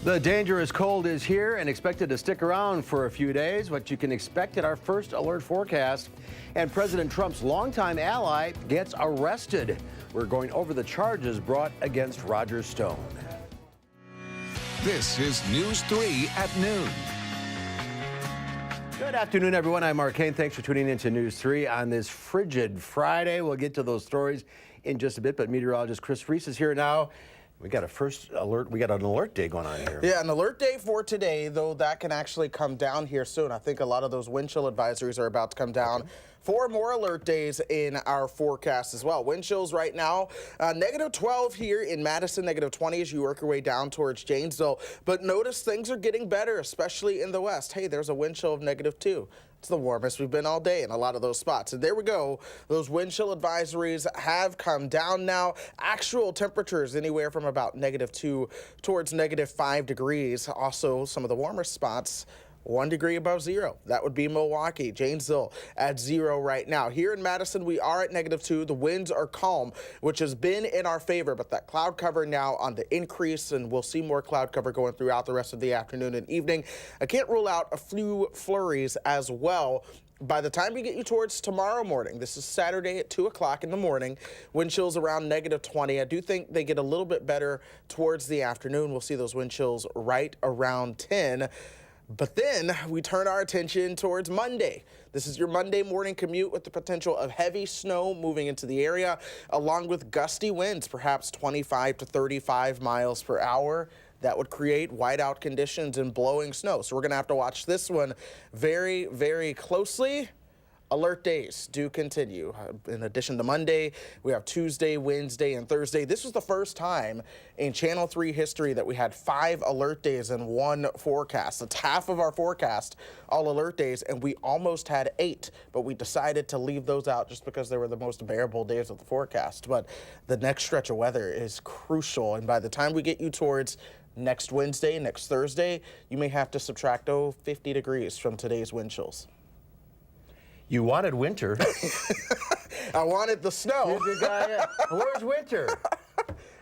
The dangerous cold is here and expected to stick around for a few days. What you can expect at our first alert forecast. And President Trump's longtime ally gets arrested. We're going over the charges brought against Roger Stone. This is News 3 at noon. Good afternoon, everyone. I'm Mark Kane. Thanks for tuning in to News 3 on this frigid Friday. We'll get to those stories in just a bit, but meteorologist Chris Reese is here now. We got a first alert. We got an alert day going on here. Yeah, an alert day for today, though that can actually come down here soon. I think a lot of those wind chill advisories are about to come down. 4 more alert days in our forecast as well. Wind chills right now, negative 12 here in Madison, negative 20 as you work your way down towards Janesville. But notice things are getting better, especially in the west. Hey, there's a wind chill of negative 2. It's the warmest we've been all day in a lot of those spots. And there we go. Those wind chill advisories have come down now. Actual temperatures anywhere from about negative 2 towards negative 5 degrees. Also, some of the warmer spots 1 degree above 0. That would be Milwaukee. Janesville at 0 right now. Here in Madison, we are at negative 2. The winds are calm, which has been in our favor, but that cloud cover now on the increase, and we'll see more cloud cover going throughout the rest of the afternoon and evening. I can't rule out a few flurries as well. By the time we get you towards tomorrow morning, this is Saturday at 2 o'clock in the morning, wind chills around negative 20. I do think they get a little bit better towards the afternoon. We'll see those wind chills right around 10. But then we turn our attention towards Monday. This is your Monday morning commute with the potential of heavy snow moving into the area, along with gusty winds, perhaps 25 to 35 miles per hour. That would create whiteout conditions and blowing snow. So we're going to have to watch this one very, very closely. Alert days do continue. In addition to Monday, we have Tuesday, Wednesday, and Thursday. This was the first time in Channel 3 history that we had 5 alert days in one forecast. It's half of our forecast, all alert days, and we almost had 8, but we decided to leave those out just because they were the most bearable days of the forecast. But the next stretch of weather is crucial, and by the time we get you towards next Wednesday, next Thursday, you may have to subtract, 50 degrees from today's wind chills. You wanted winter. I wanted the snow. Where's winter?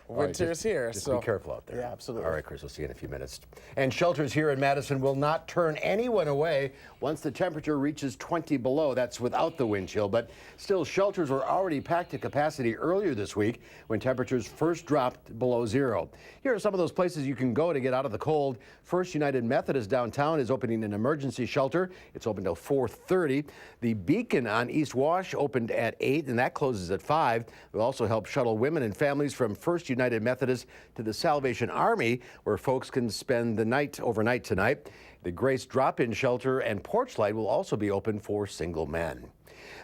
Winter's here. Just so be careful out there. Yeah, absolutely. All right, Chris, we'll see you in a few minutes. And shelters here in Madison will not turn anyone away once the temperature reaches 20 below. That's without the wind chill. But still, shelters were already packed to capacity earlier this week when temperatures first dropped below 0. Here are some of those places you can go to get out of the cold. First United Methodist downtown is opening an emergency shelter. It's open till 4:30. The Beacon on East Wash opened at 8, and that closes at 5. It will also help shuttle women and families from First United Methodist to the Salvation Army, where folks can spend the night overnight tonight. The Grace Drop-In Shelter and Porch Light will also be open for single men.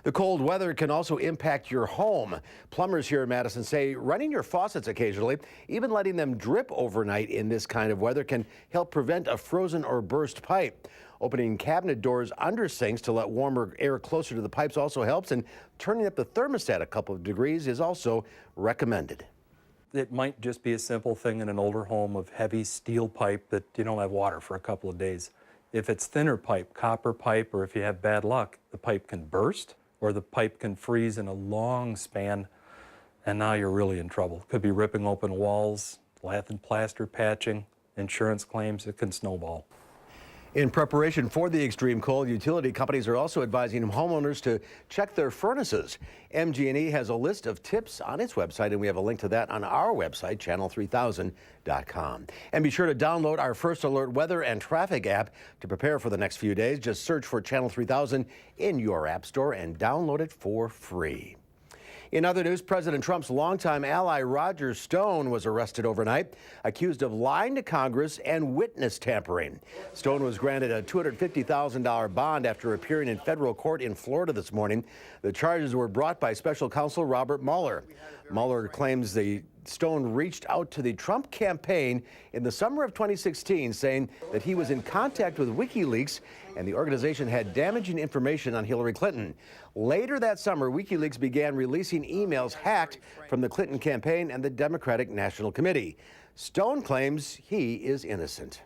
The cold weather can also impact your home. Plumbers here in Madison say running your faucets occasionally, even letting them drip overnight in this kind of weather, can help prevent a frozen or burst pipe. Opening cabinet doors under sinks to let warmer air closer to the pipes also helps, and turning up the thermostat a couple of degrees is also recommended. It might just be a simple thing in an older home of heavy steel pipe that you don't have water for a couple of days. If it's thinner pipe, copper pipe, or if you have bad luck, the pipe can burst or the pipe can freeze in a long span, and now you're really in trouble. Could be ripping open walls, lath and plaster patching, insurance claims. It can snowball. In preparation for the extreme cold, utility companies are also advising homeowners to check their furnaces. MG&E has a list of tips on its website, and we have a link to that on our website, channel3000.com. And be sure to download our First Alert weather and traffic app to prepare for the next few days. Just search for Channel 3000 in your app store and download it for free. In other news, President Trump's longtime ally Roger Stone was arrested overnight, accused of lying to Congress and witness tampering. Stone was granted a $250,000 bond after appearing in federal court in Florida this morning. The charges were brought by special counsel Robert Mueller. Mueller claims the Stone reached out to the Trump campaign in the summer of 2016, saying that he was in contact with WikiLeaks and the organization had damaging information on Hillary Clinton. Later that summer, WikiLeaks began releasing emails hacked from the Clinton campaign and the Democratic National Committee. Stone claims he is innocent.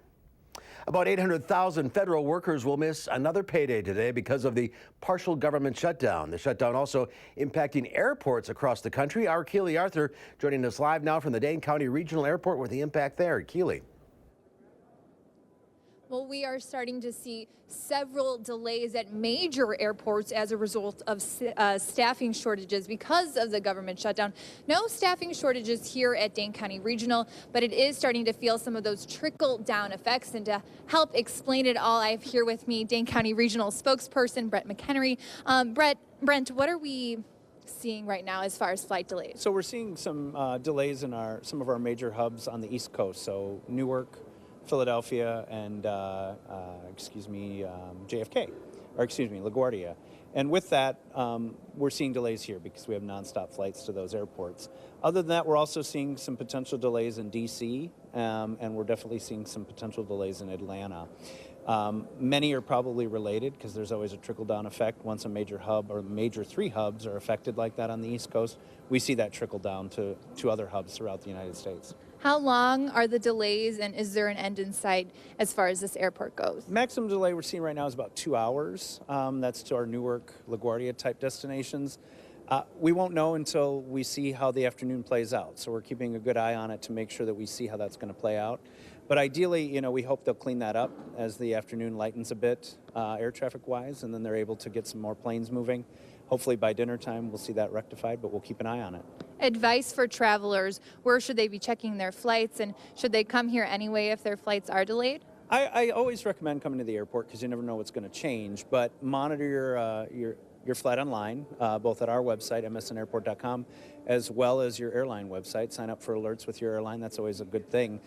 About 800,000 federal workers will miss another payday today because of the partial government shutdown. The shutdown also impacting airports across the country. Our Keely Arthur joining us live now from the Dane County Regional Airport with the impact there. Keely. Well, we are starting to see several delays at major airports as a result of staffing shortages because of the government shutdown. No staffing shortages here at Dane County Regional, but it is starting to feel some of those trickle-down effects. And to help explain it all, I have here with me Dane County Regional spokesperson Brent McHenry. Brent, what are we seeing right now as far as flight delays? So we're seeing some delays in some of our major hubs on the East Coast. So Newark, Philadelphia, and JFK, or LaGuardia. And with that, we're seeing delays here because we have nonstop flights to those airports. Other than that, we're also seeing some potential delays in DC, and we're definitely seeing some potential delays in Atlanta. Many are probably related because there's always a trickle-down effect. Once a major hub or major 3 hubs are affected like that on the East Coast, we see that trickle down to other hubs throughout the United States. How long are the delays, and is there an end in sight as far as this airport goes? Maximum delay we're seeing right now is about 2 hours. That's to our Newark, LaGuardia type destinations. We won't know until we see how the afternoon plays out. So we're keeping a good eye on it to make sure that we see how that's going to play out. But ideally, we hope they'll clean that up as the afternoon lightens a bit air traffic wise, and then they're able to get some more planes moving. Hopefully by dinner time, we'll see that rectified, but we'll keep an eye on it. Advice for travelers: where should they be checking their flights, and should they come here anyway if their flights are delayed? I always recommend coming to the airport because you never know what's going to change, but monitor your flight online, both at our website, msnairport.com, as well as your airline website. Sign up for alerts with your airline. That's always a good thing.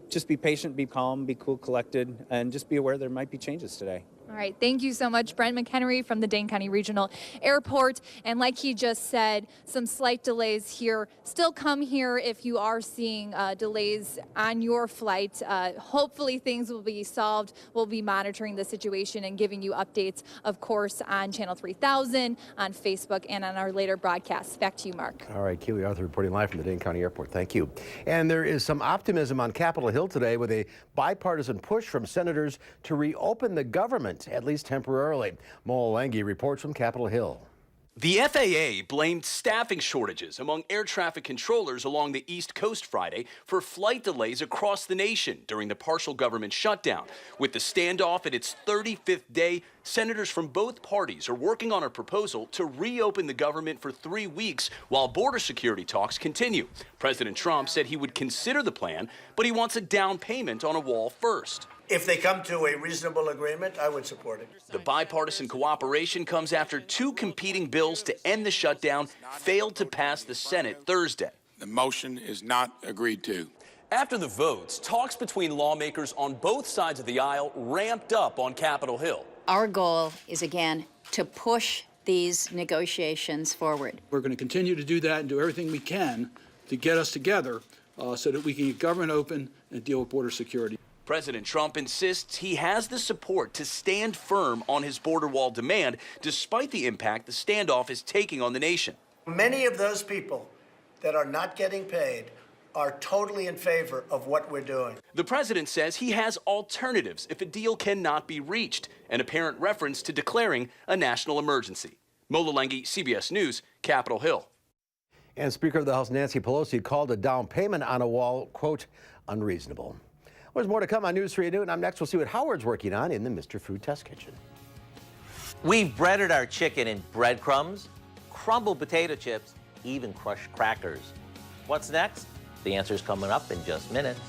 Just be patient, be calm, be cool, collected, and just be aware there might be changes today. All right, thank you so much, Brent McHenry from the Dane County Regional Airport. And like he just said, some slight delays here. Still come here if you are seeing delays on your flight. Hopefully things will be solved. We'll be monitoring the situation and giving you updates, of course, on Channel 3000, on Facebook, and on our later broadcasts. Back to you, Mark. All right, Keely Arthur reporting live from the Dane County Airport. Thank you. And there is some optimism on Capitol Hill today with a bipartisan push from senators to reopen the government, at least temporarily. Mo Olengi reports from Capitol Hill. The FAA blamed staffing shortages among air traffic controllers along the East Coast Friday for flight delays across the nation during the partial government shutdown. With the standoff at its 35th day, senators from both parties are working on a proposal to reopen the government for 3 weeks while border security talks continue. President Trump said he would consider the plan, but he wants a down payment on a wall first. If they come to a reasonable agreement, I would support it. The bipartisan cooperation comes after 2 competing bills to end the shutdown failed to pass the Senate Thursday. The motion is not agreed to. After the votes, talks between lawmakers on both sides of the aisle ramped up on Capitol Hill. Our goal is, again, to push these negotiations forward. We're going to continue to do that and do everything we can to get us together so that we can get government open and deal with border security. President Trump insists he has the support to stand firm on his border wall demand, despite the impact the standoff is taking on the nation. Many of those people that are not getting paid are totally in favor of what we're doing. The president says he has alternatives if a deal cannot be reached, an apparent reference to declaring a national emergency. Mo Olengi, CBS News, Capitol Hill. And Speaker of the House Nancy Pelosi called a down payment on a wall, quote, unreasonable. There's more to come on News 3 at noon. I'm next. We'll see what Howard's working on in the Mr. Food Test Kitchen. We've breaded our chicken in breadcrumbs, crumbled potato chips, even crushed crackers. What's next? The answer's coming up in just minutes.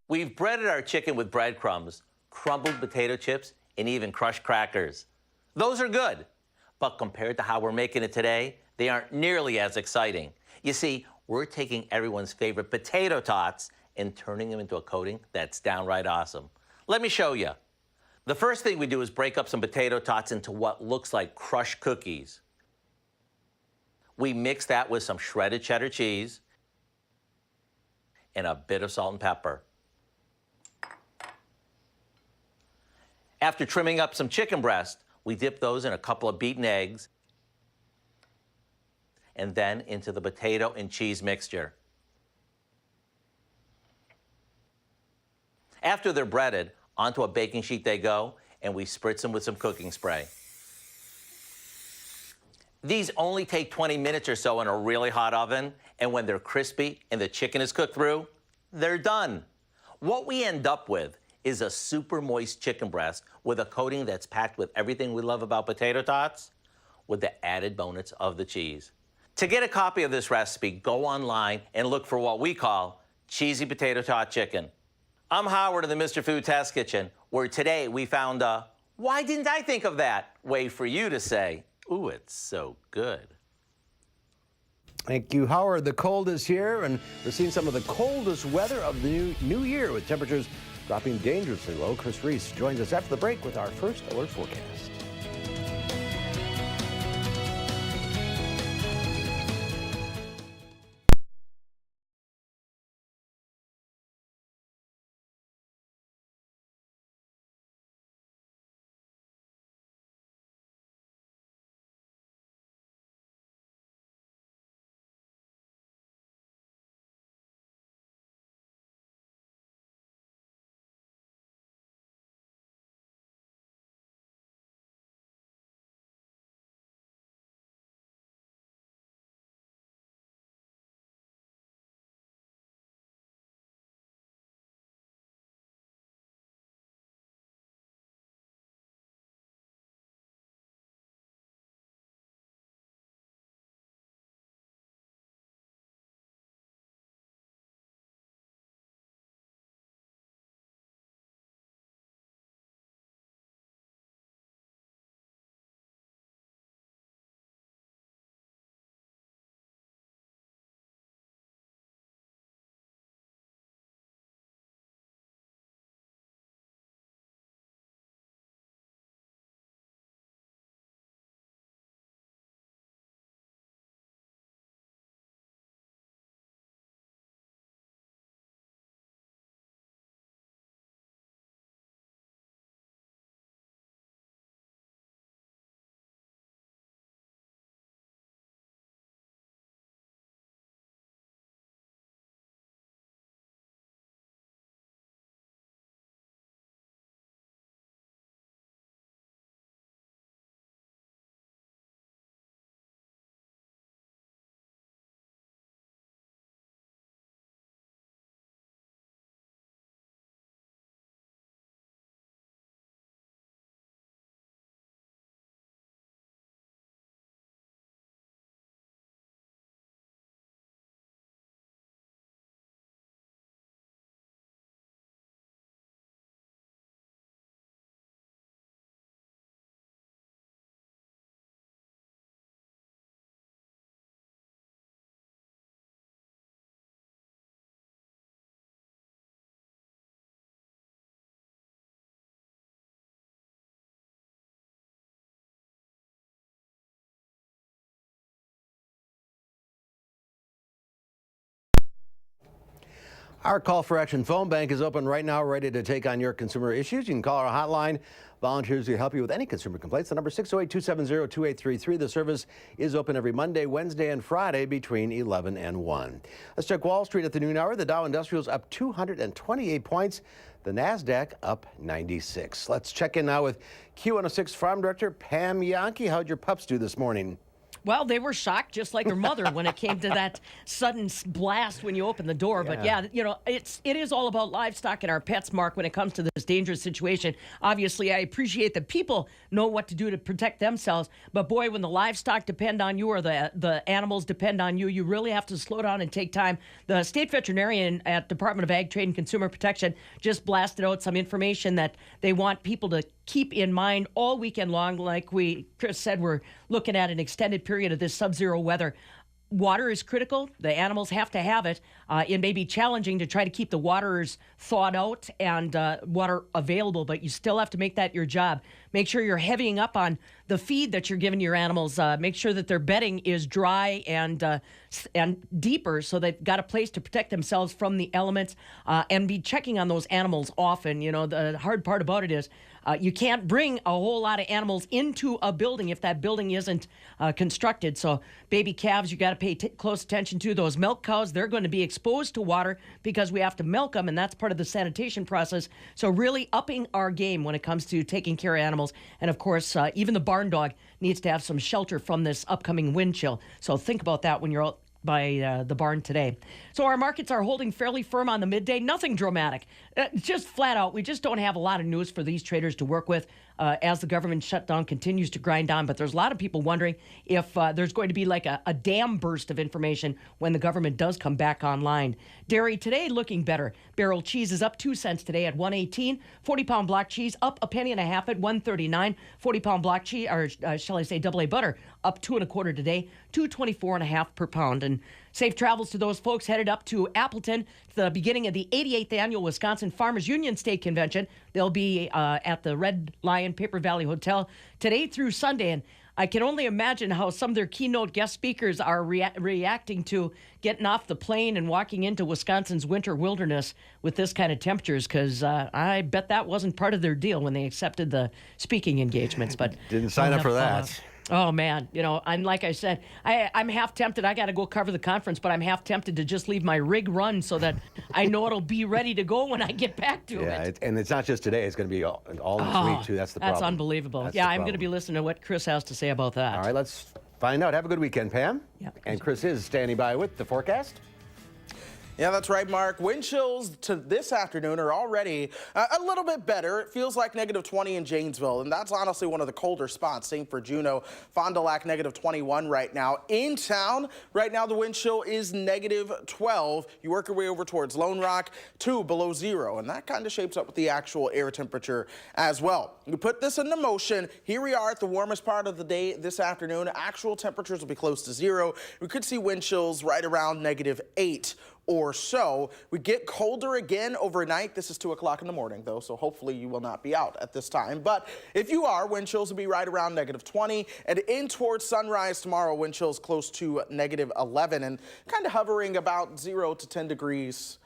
We've breaded our chicken with breadcrumbs, crumbled potato chips, and even crushed crackers. Those are good, but compared to how we're making it today, they aren't nearly as exciting. You see, we're taking everyone's favorite potato tots and turning them into a coating that's downright awesome. Let me show you. The first thing we do is break up some potato tots into what looks like crushed cookies. We mix that with some shredded cheddar cheese and a bit of salt and pepper. After trimming up some chicken breast, we dip those in a couple of beaten eggs and then into the potato and cheese mixture. After they're breaded, onto a baking sheet they go, and we spritz them with some cooking spray. These only take 20 minutes or so in a really hot oven, and when they're crispy and the chicken is cooked through, they're done. What we end up with is a super moist chicken breast with a coating that's packed with everything we love about potato tots, with the added bonus of the cheese. To get a copy of this recipe, go online and look for what we call cheesy potato tot chicken. I'm Howard of the Mr. Food Test Kitchen, where today we found a "why didn't I think of that" way for you to say, "Ooh, it's so good." Thank you, Howard. The cold is here, and we're seeing some of the coldest weather of the new year, with temperatures dropping dangerously low. Chris Reese joins us after the break with our first alert forecast. Our Call for Action phone bank is open right now, ready to take on your consumer issues. You can call our hotline. Volunteers will help you with any consumer complaints. The number is 608-270-2833. The service is open every Monday, Wednesday, and Friday between 11 and 1. Let's check Wall Street at the noon hour. The Dow Industrial's up 228 points. The NASDAQ up 96. Let's check in now with Q106 Farm Director Pam Yankee. How'd your pups do this morning? Well, they were shocked, just like their mother, when it came to that sudden blast when you open the door. But yeah, you know, it is all about livestock and our pets, Mark, when it comes to this dangerous situation. Obviously, I appreciate that people know what to do to protect themselves. But boy, when the livestock depend on you or the animals depend on you, you really have to slow down and take time. The state veterinarian at Department of Ag, Trade, and Consumer Protection just blasted out some information that they want people to keep in mind all weekend long. Like Chris said, we're looking at an extended period of this sub-zero weather. Water is critical. The animals have to have it. It may be challenging to try to keep the waters thawed out and water available, but you still have to make that your job. Make sure you're heavying up on the feed that you're giving your animals. Make sure that their bedding is dry and deeper, so they've got a place to protect themselves from the elements, and be checking on those animals often. You know, the hard part about it is you can't bring a whole lot of animals into a building if that building isn't constructed. So baby calves, you got to pay close attention to. Those milk cows, they're going to be exposed to water because we have to milk them, and that's part of the sanitation process. So really upping our game when it comes to taking care of animals. And of course, even the barn dog needs to have some shelter from this upcoming wind chill. So think about that when you're out by the barn today. So our markets are holding fairly firm on the midday. Nothing dramatic. Just flat out, we just don't have a lot of news for these traders to work with as the government shutdown continues to grind on. But there's a lot of people wondering if there's going to be like a dam burst of information when the government does come back online. Dairy today looking better. Barrel cheese is up 2 cents today at $1.18. 40-pound block cheese up a penny and a half at $1.39. 40-pound block cheese, or shall I say AA butter, up 2 1/4 today, $2.24.5 per pound. And safe travels to those folks headed up to Appleton to the beginning of the 88th annual Wisconsin Farmers Union State Convention. They'll be at the Red Lion Paper Valley Hotel today through Sunday. And I can only imagine how some of their keynote guest speakers are reacting to getting off the plane and walking into Wisconsin's winter wilderness with this kind of temperatures, because I bet that wasn't part of their deal when they accepted the speaking engagements. But didn't sign up for that. Oh, man. You know, and like I said, I'm half tempted. I got to go cover the conference, but I'm half tempted to just leave my rig run so that I know it'll be ready to go when I get back to it. And it's not just today. It's going to be all this week, too. That's the problem. That's unbelievable. I'm going to be listening to what Chris has to say about that. All right, let's find out. Have a good weekend, Pam. Yeah. And Chris is standing by with the forecast. Yeah, that's right, Mark. Wind chills to this afternoon are already a little bit better. It feels like -20 in Janesville, and that's honestly one of the colder spots. Same for Juneau. Fond du Lac, -21 right now. In town, right now, the wind chill is -12. You work your way over towards Lone Rock, 2 below 0, and that kind of shapes up with the actual air temperature as well. You put this into motion. Here we are at the warmest part of the day this afternoon. Actual temperatures will be close to 0. We could see wind chills right around -8. Or so. We get colder again overnight. This is 2 o'clock in the morning, though, so hopefully you will not be out at this time. But if you are, wind chills will be right around -20. And in towards sunrise tomorrow, wind chills close to -11 and kind of hovering about 0 to 10 degrees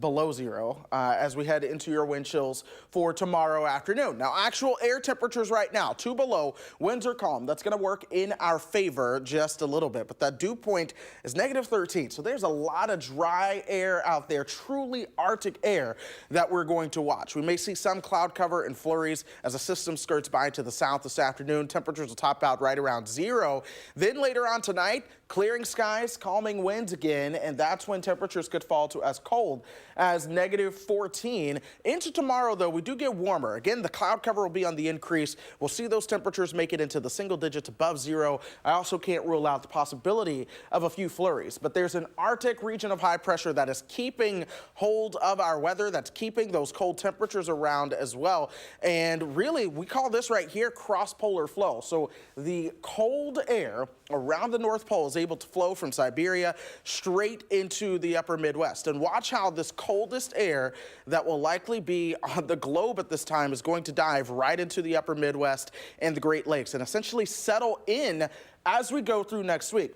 below 0 as we head into your wind chills for tomorrow afternoon. Now, actual air temperatures right now, 2 below, winds are calm. That's going to work in our favor just a little bit, but that dew point is -13. So there's a lot of dry air out there, truly Arctic air that we're going to watch. We may see some cloud cover and flurries as a system skirts by to the south this afternoon. Temperatures will top out right around 0. Then later on tonight, clearing skies, calming winds again, and that's when temperatures could fall to as cold as -14. Into tomorrow, though, we do get warmer. Again, the cloud cover will be on the increase. We'll see those temperatures make it into the single digits above 0. I also can't rule out the possibility of a few flurries, but there's an Arctic region of high pressure that is keeping hold of our weather, that's keeping those cold temperatures around as well. And really, we call this right here cross-polar flow. So the cold air around the North Pole is able to flow from Siberia straight into the upper Midwest. And watch how this coldest air that will likely be on the globe at this time is going to dive right into the upper Midwest and the Great Lakes and essentially settle in as we go through next week.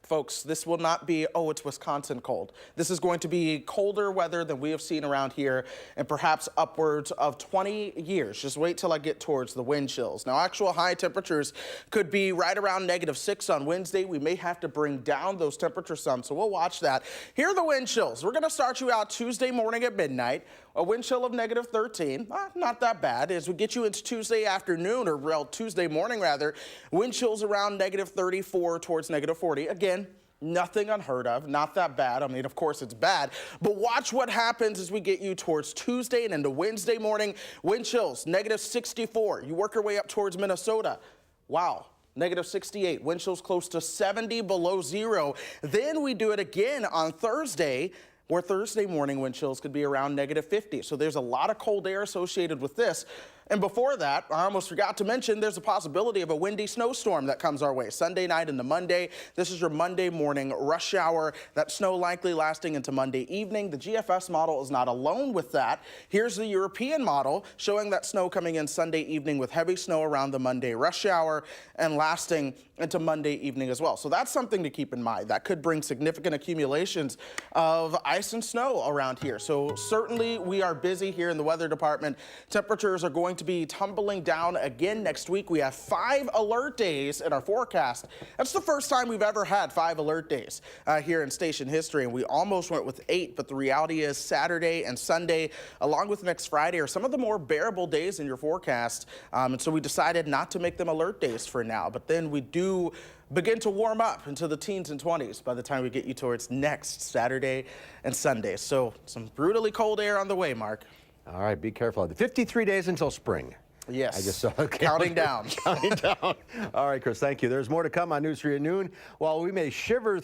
Folks, this will not be, oh, it's Wisconsin cold. This is going to be colder weather than we have seen around here in perhaps upwards of 20 years. Just wait till I get towards the wind chills. Now, actual high temperatures could be right around -6 on Wednesday. We may have to bring down those temperatures some, so we'll watch that. Here are the wind chills. We're going to start you out Tuesday morning at midnight. A wind chill of negative 13, not that bad. As we get you into Tuesday afternoon, or well, Tuesday morning rather, wind chills around negative 34 towards negative 40. Again, nothing unheard of, not that bad. I mean, of course it's bad, but watch what happens as we get you towards Tuesday and into Wednesday morning. Wind chills, negative 64. You work your way up towards Minnesota. Wow. Negative 68, wind chills close to 70 below zero. Then we do it again on Thursday, where Thursday morning wind chills could be around negative 50. So there's a lot of cold air associated with this. And before that, I almost forgot to mention, there's a possibility of a windy snowstorm that comes our way Sunday night into Monday. This is your Monday morning rush hour. That snow likely lasting into Monday evening. The GFS model is not alone with that. Here's the European model showing that snow coming in Sunday evening with heavy snow around the Monday rush hour and lasting into Monday evening as well. So that's something to keep in mind. That could bring significant accumulations of ice and snow around here. So certainly we are busy here in the weather department. Temperatures are going to be tumbling down again next week. We have 5 alert days in our forecast. That's the first time we've ever had 5 alert days here in station history, and we almost went with 8, but the reality is Saturday and Sunday, along with next Friday, are some of the more bearable days in your forecast, and so we decided not to make them alert days for now, but then we do begin to warm up into the teens and 20s by the time we get you towards next Saturday and Sunday. So some brutally cold air on the way, Mark. All right, be careful. 53 days until spring. Yes. I just saw a counting down. Counting down. All right, Chris, thank you. There's more to come on News 3 at noon. While we may shiver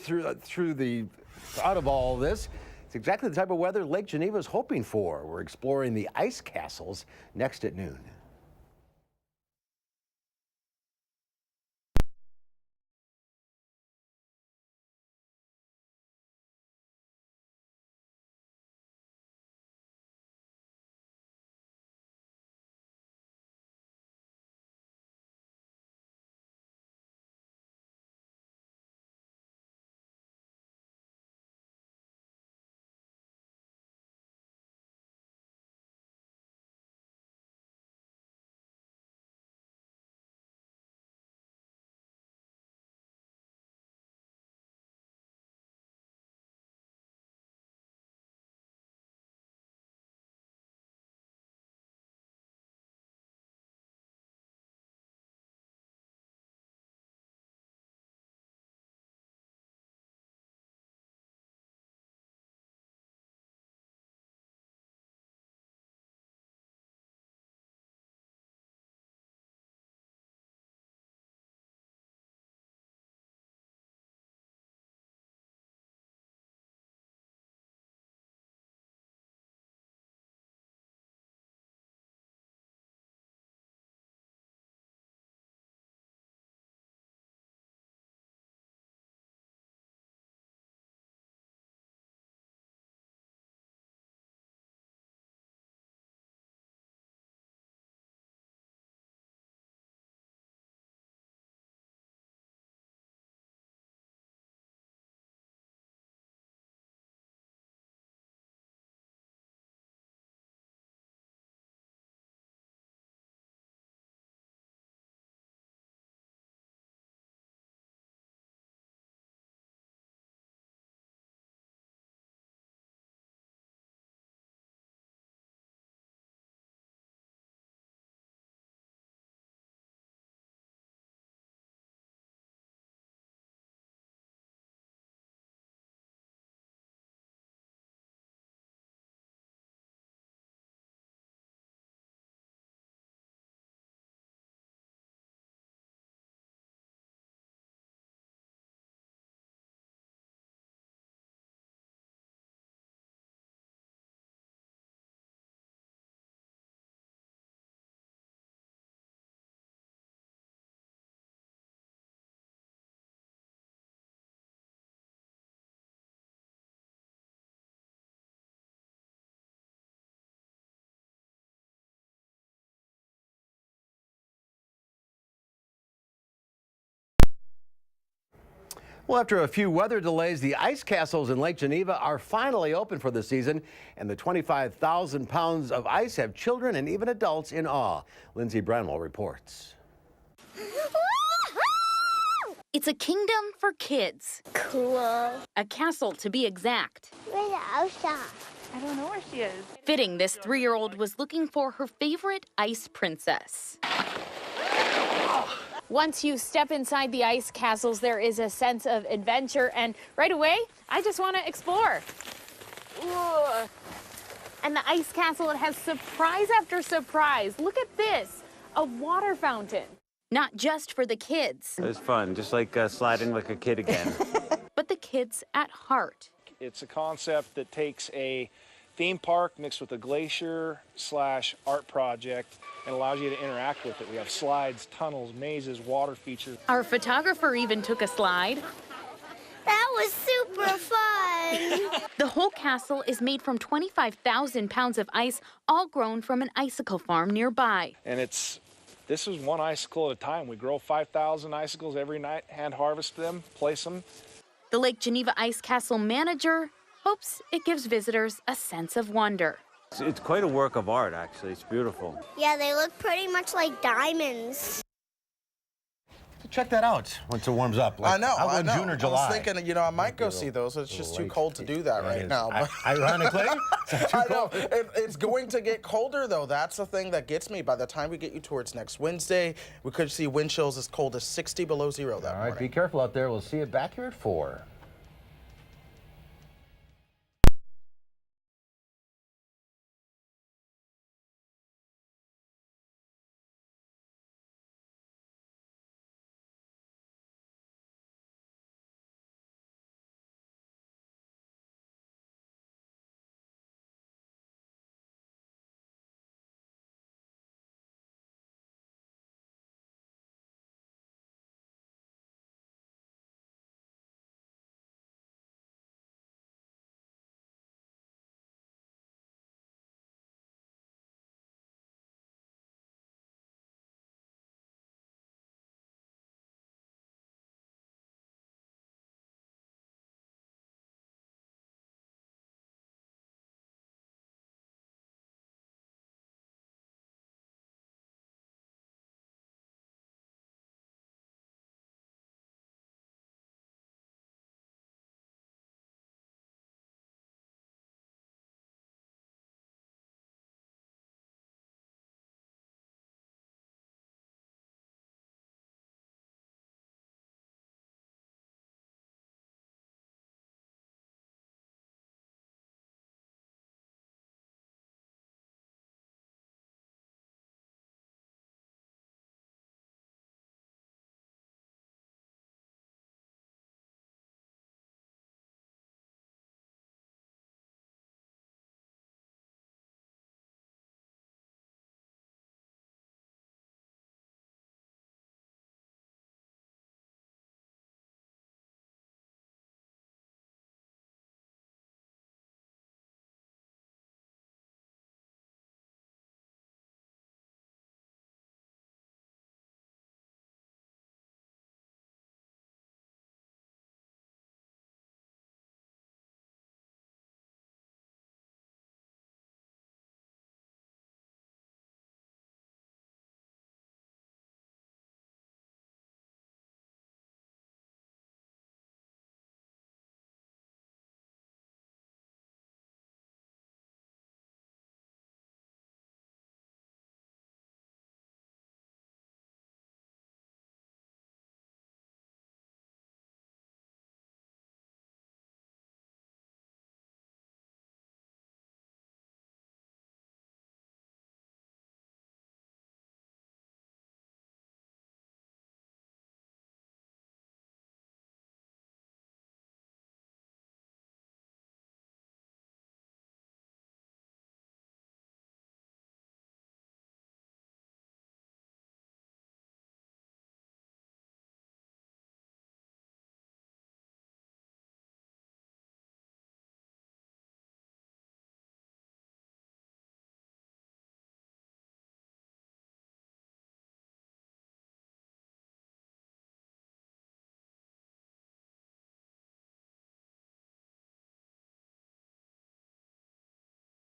out of all this, it's exactly the type of weather Lake Geneva is hoping for. We're exploring the ice castles next at noon. Well, after a few weather delays, the ice castles in Lake Geneva are finally open for the season, and the 25,000 pounds of ice have children and even adults in awe. Lindsay Branwell reports. It's a kingdom for kids. Cool. A castle, to be exact. I don't know where she is. Fitting, this 3-year-old was looking for her favorite ice princess. Once you step inside the ice castles, there is a sense of adventure, and right away, I just want to explore. Ooh. And the ice castle, it has surprise after surprise. Look at this, a water fountain. Not just for the kids, It was fun, just like sliding like a kid again. but the kids at heart. It's a concept that takes a theme park mixed with a glacier/art project and allows you to interact with it. We have slides, tunnels, mazes, water features. Our photographer even took a slide. That was super fun. The whole castle is made from 25,000 pounds of ice, all grown from an icicle farm nearby. And this is one icicle at a time. We grow 5,000 icicles every night, hand harvest them, place them. The Lake Geneva Ice Castle manager hopes it gives visitors a sense of wonder. It's quite a work of art, actually. It's beautiful. Yeah, they look pretty much like diamonds. Check that out once it warms up. I know. June or July. I was thinking, you know, I might go see those. It's just too cold to do that right now. But Ironically, I know. It's going to get colder, though. That's the thing that gets me. By the time we get you towards next Wednesday, we could see wind chills as cold as 60 below zero that morning. All right, be careful out there. We'll see you back here at 4.